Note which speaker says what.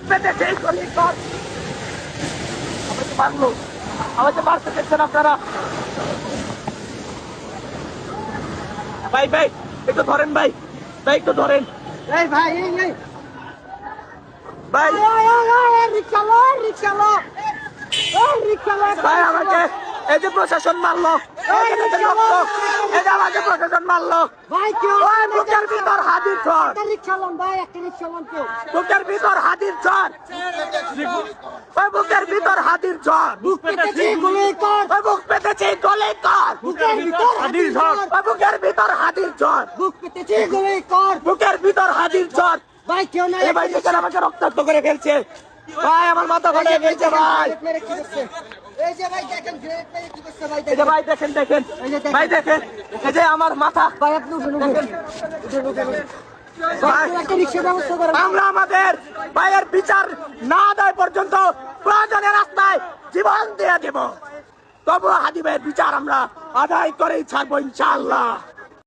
Speaker 1: পেতেছে গুলি কর। আমাকে মারলো, আমাকে মারতে দেখছেন আপনারা। ভাই ভাই একটু ধরেন, ভাই ভাই একটু ধরেন।
Speaker 2: এই ভাই এই এই
Speaker 1: ভাই
Speaker 2: রিক্সা লো
Speaker 1: ভাই আমাকে এই যে প্রশাসন মারলো, এই যে রক্ত, এই যে আমাকে প্রশাসন মারলো।
Speaker 2: ভাই কেউ
Speaker 1: ওই বুকের ভিতর হাজির চর,
Speaker 2: একটা রিক্সা লোন ভাই, একটা রিক্সা লোন কেউ
Speaker 1: বুকের ভিতর হাজির চর, ওই বুকের ভিতর হাজির চর,
Speaker 2: বুক পেতেছি গুলি কর,
Speaker 1: ওই বুক পেতেছে গলে কর,
Speaker 2: বুকের ভিতর হাজির কর,
Speaker 1: ওই বুকের ভিতর হাজির চর,
Speaker 2: বুক পেতেছি গুলি কর।
Speaker 1: বুকের ভিতর হাজির চর।
Speaker 2: ভাই কেউ নাই,
Speaker 1: এই ভাই দেখেন আমাকে রক্তাক্ত করে ফেলছে, ভাই আমার মাথা ফাটে ফেলছে ভাই।
Speaker 2: এই যে ভাই দেখেন গ্রেড মেরে কি করছে ভাই,
Speaker 1: এই যে ভাই দেখেন দেখেন ভাই দেখেন, এই যে আমার মাথা।
Speaker 2: ভাই আপনি উঠুন
Speaker 1: ভাই,
Speaker 2: একটা রিক্সা ব্যবস্থা করেন।
Speaker 1: আমরা আমাদের ভাইয়ের বিচার না দেয় পর্যন্ত প্রয়োজনে রাস্তায় জীবন দিয়ে দেব, তবু হাদি ভাইয়ের বিচার আমরা আদায় করেই ছাড়বো ইনশাআল্লাহ।